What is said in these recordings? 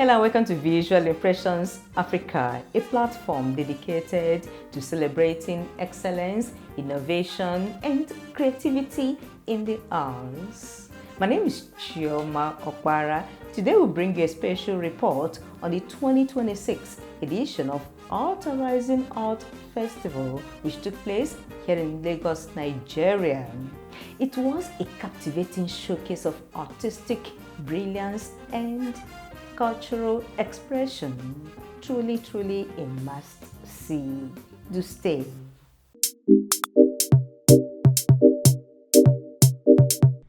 Hello and welcome to Visual Impressions Africa, a platform dedicated to celebrating excellence, innovation, and creativity in the arts. My name is Chioma Okpara. Today we'll bring you a special report on the 2026 edition of Art Rising Art Festival, which took place here in Lagos, Nigeria. It was a captivating showcase of artistic brilliance and cultural expression. Truly a must-see. Do stay.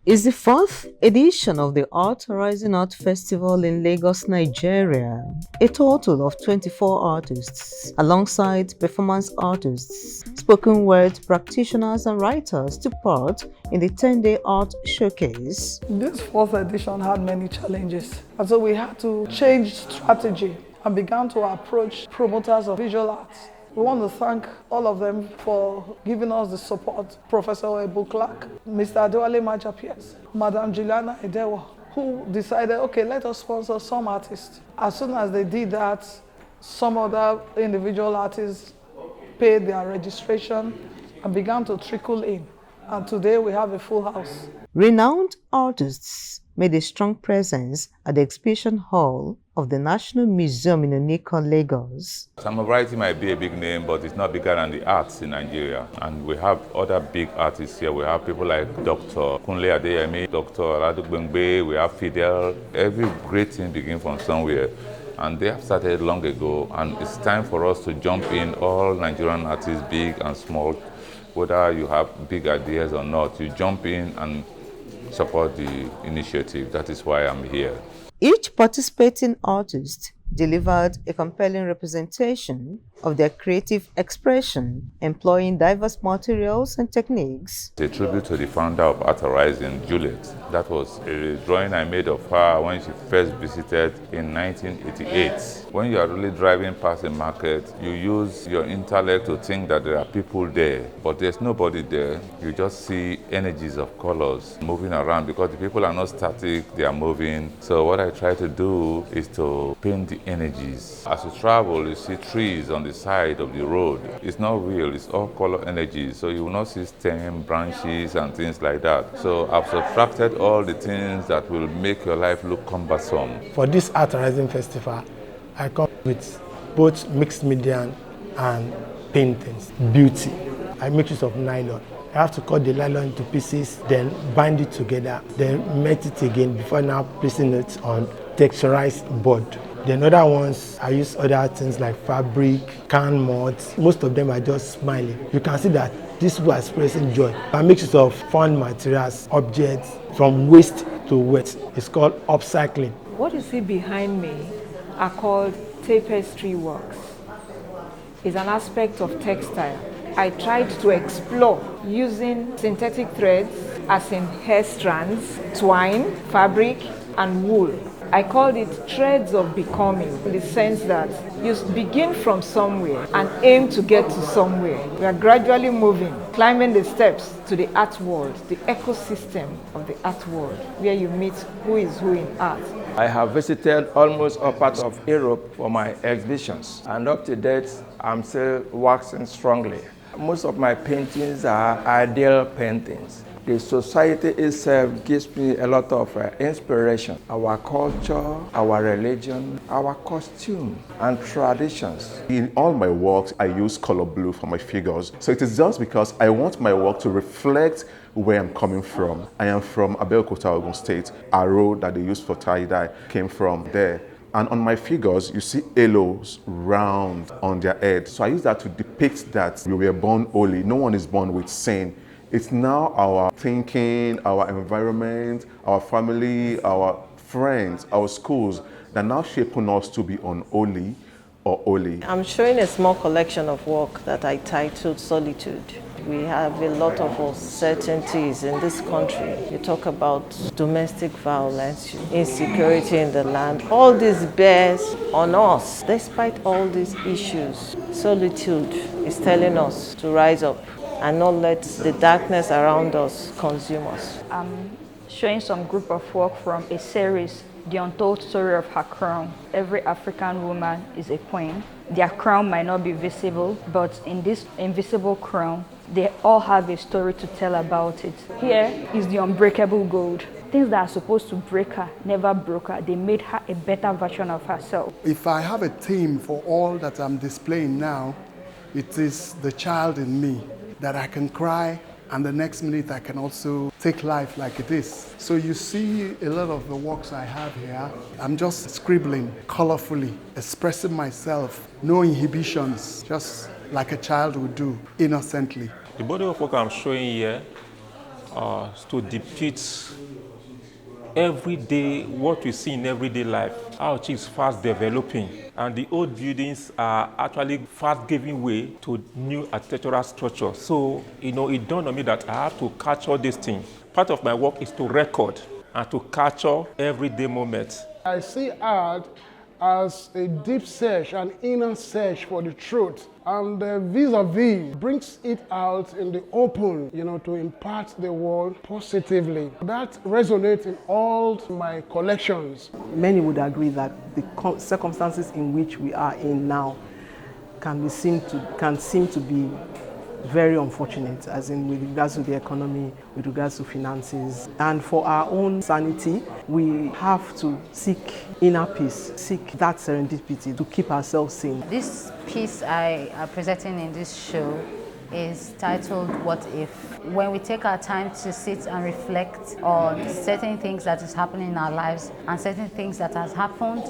It's the fourth edition of the Art Rising Art Festival in Lagos, Nigeria. A total of 24 artists, alongside performance artists, spoken word practitioners and writers took part in the 10-day art showcase. This fourth edition had many challenges, and so we had to change strategy and began to approach promoters of visual arts. We want to thank all of them for giving us the support. Professor Ebu Clark, Mr. Adewale Majapias, Madam Juliana Edewa, who decided, okay, let us sponsor some artists. As soon as they did that, some other individual artists paid their registration and began to trickle in. And today we have a full house. Renowned artists made a strong presence at the exhibition hall of the National Museum in Onikon, Lagos. Samawriting might be a big name, but it's not bigger than the arts in Nigeria. And we have other big artists here. We have people like Dr. Kunle Adeyemi, Dr. Aladugbengbe, we have Fidel. Every great thing begins from somewhere. And they have started long ago, and it's time for us to jump in, all Nigerian artists, big and small, whether you have big ideas or not, you jump in and support the initiative. That is why I'm here. Each participating artist delivered a compelling representation of their creative expression, employing diverse materials and techniques. It's a tribute to the founder of Art Rising, Juliet. That was a drawing I made of her when she first visited in 1988. When you are really driving past a market, you use your intellect to think that there are people there, but there's nobody there. You just see energies of colors moving around because the people are not static, they are moving. So what I try to do is to paint the energies. As you travel, you see trees on the side of the road. It's not real, it's all color energies. So you will not see stem, branches, and things like that. So I've subtracted all the things that will make your life look cumbersome. For this Art Rising Festival, I come with both mixed media and paintings. Beauty. I make use of nylon. I have to cut the nylon into pieces, then bind it together, then melt it again before now placing it on texturized board. Then other ones, I use other things like fabric, can mods. Most of them are just smiling. You can see that these people are expressing joy. I make use of fun materials, objects, from waste to wet. It's called upcycling. What you see behind me are called tapestry works. It's an aspect of textile. I tried to explore using synthetic threads, as in hair strands, twine, fabric, and wool. I called it threads of becoming, in the sense that you begin from somewhere and aim to get to somewhere. We are gradually moving, climbing the steps to the art world, the ecosystem of the art world, where you meet who is who in art. I have visited almost all parts of Europe for my exhibitions, and up to date, I'm still waxing strongly. Most of my paintings are ideal paintings. The society itself gives me a lot of inspiration. Our culture, our religion, our costume, and traditions. In all my works, I use color blue for my figures. So it is just because I want my work to reflect where I'm coming from. I am from Abeokuta, Ogun State. Aro that they use for tie-dye came from there. And on my figures, you see halos round on their head. So I use that to depict that we were born holy. No one is born with sin. It's now our thinking, our environment, our family, our friends, our schools that now shaping us to be unholy or holy. I'm showing a small collection of work that I titled Solitude. We have a lot of uncertainties in this country. You talk about domestic violence, insecurity in the land. All this bears on us. Despite all these issues, Solitude is telling us to rise up and not let the darkness around us consume us. I'm showing some group of work from a series the untold story of her crown. Every African woman is a queen. Their crown might not be visible, but in this invisible crown, they all have a story to tell about it. Here is the unbreakable gold. Things that are supposed to break her never broke her. They made her a better version of herself. If I have a theme for all that I'm displaying now, it is the child in me, that I can cry and the next minute I can also take life like it is. So you see a lot of the works I have here, I'm just scribbling colorfully, expressing myself, no inhibitions, just like a child would do, innocently. The body of work I'm showing here is to depict everyday, what we see in everyday life. Our Chi is fast developing, and the old buildings are actually fast giving way to new architectural structures. So, it dawned on me that I have to capture this thing. Part of my work is to record and to capture everyday moments. I see art as a deep search, an inner search for the truth. And vis-a-vis brings it out in the open, to impart the world positively. That resonates in all my collections. Many would agree that the circumstances in which we are in now can seem to be very unfortunate, as in with regards to the economy, with regards to finances. And for our own sanity, we have to seek inner peace, seek that serendipity to keep ourselves sane. This piece I am presenting in this show is titled What If? When we take our time to sit and reflect on certain things that is happening in our lives and certain things that has happened,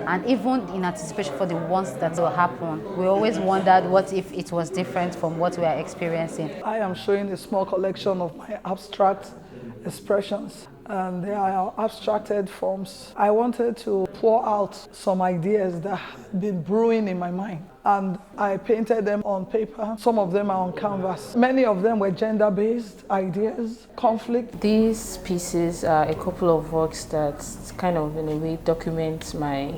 and even in anticipation for the ones that will happen, we always wondered what if it was different from what we are experiencing. I am showing a small collection of my abstract expressions, and they are abstracted forms. I wanted to pour out some ideas that had been brewing in my mind, and I painted them on paper. Some of them are on canvas. Many of them were gender-based ideas, conflict. These pieces are a couple of works that kind of in a way document my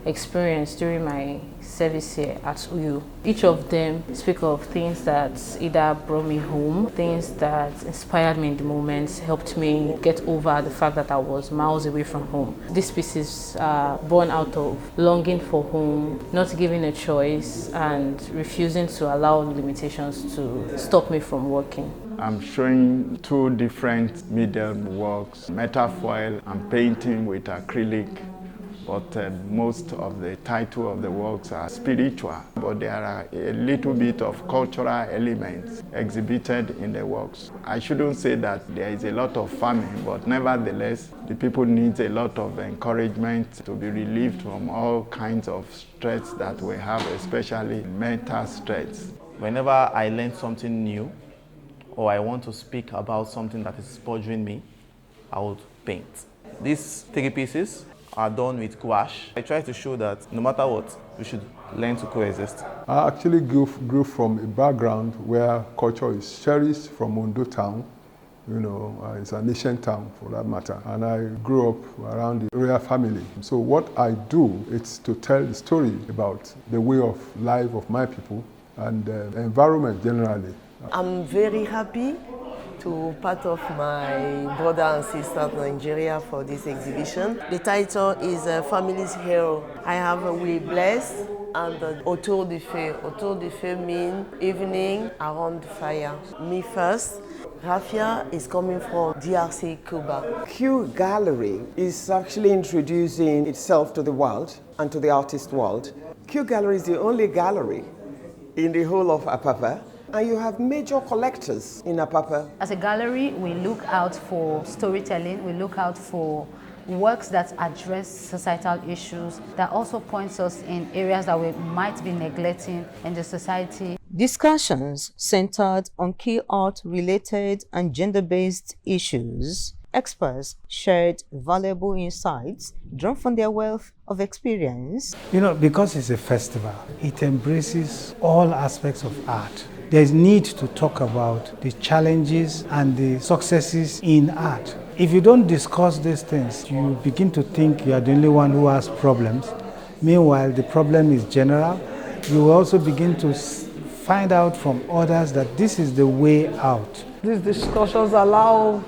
experience during my service here at UU. Each of them speak of things that either brought me home, things that inspired me in the moment, helped me get over the fact that I was miles away from home. These pieces are born out of longing for home, not giving a choice, and refusing to allow limitations to stop me from working. I'm showing two different medium works, metafoil and painting with acrylic. But most of the title of the works are spiritual, but there are a little bit of cultural elements exhibited in the works. I shouldn't say that there is a lot of famine, but nevertheless, the people need a lot of encouragement to be relieved from all kinds of stress that we have, especially mental stress. Whenever I learn something new, or I want to speak about something that is bothering me, I would paint. These 3 pieces are done with gouache. I try to show that no matter what, we should learn to coexist. I actually grew from a background where culture is cherished from Ondo town. It's an ancient town for that matter. And I grew up around the royal family. So what I do is to tell the story about the way of life of my people and the environment generally. I'm very happy to part of my brother and sister in Nigeria for this exhibition. The title is Family's Hero. I have We Bless and Autour du Feu. Autour du Feu means evening around the fire. Me first. Rafia is coming from DRC, Cuba. Q Gallery is actually introducing itself to the world and to the artist world. Q Gallery is the only gallery in the whole of Apapa. And you have major collectors in Apapa. As a gallery, we look out for storytelling, we look out for works that address societal issues, that also points us in areas that we might be neglecting in the society. Discussions centered on key art-related and gender-based issues. Experts shared valuable insights drawn from their wealth of experience. Because it's a festival, it embraces all aspects of art. There's need to talk about the challenges and the successes in art. If you don't discuss these things, you begin to think you are the only one who has problems. Meanwhile, the problem is general. You will also begin to find out from others that this is the way out. These discussions allow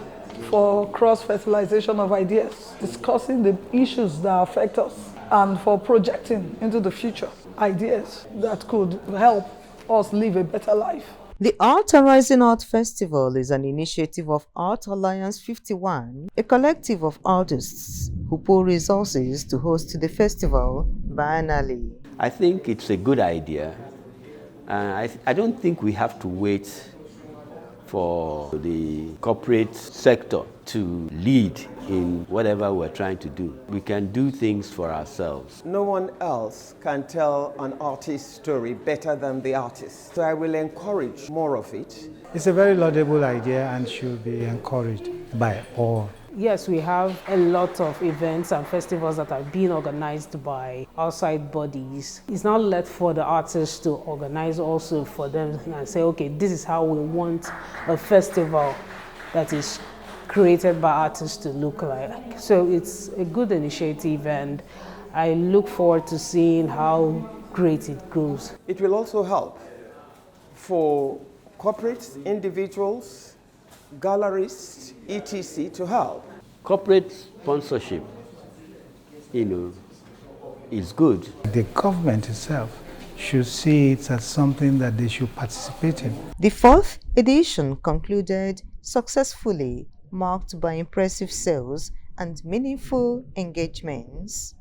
for cross-fertilization of ideas, discussing the issues that affect us, and for projecting into the future ideas that could help us live a better life. The Art Arising Art Festival is an initiative of Art Alliance 51, a collective of artists who pool resources to host the festival biennially. I think it's a good idea. I don't think we have to wait for the corporate sector to lead in whatever we're trying to do. We can do things for ourselves. No one else can tell an artist's story better than the artist. So I will encourage more of it. It's a very laudable idea and should be encouraged by all. Yes, we have a lot of events and festivals that are being organized by outside bodies. It's not left for the artists to organize also for them and say, okay, this is how we want a festival that is created by artists to look like. So it's a good initiative and I look forward to seeing how great it goes. It will also help for corporates, individuals, galleries, etc. to help. Corporate sponsorship, is good. The government itself should see it as something that they should participate in. The fourth edition concluded successfully, marked by impressive sales and meaningful engagements.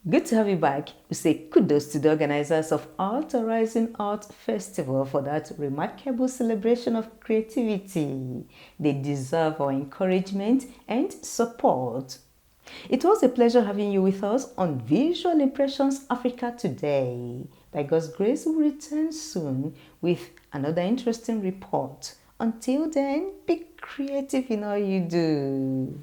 Good to have you back. We say kudos to the organizers of Art Arising Art Festival for that remarkable celebration of creativity. They deserve our encouragement and support. It was a pleasure having you with us on Visual Impressions Africa today. By God's grace, we'll return soon with another interesting report. Until then, be creative in all you do.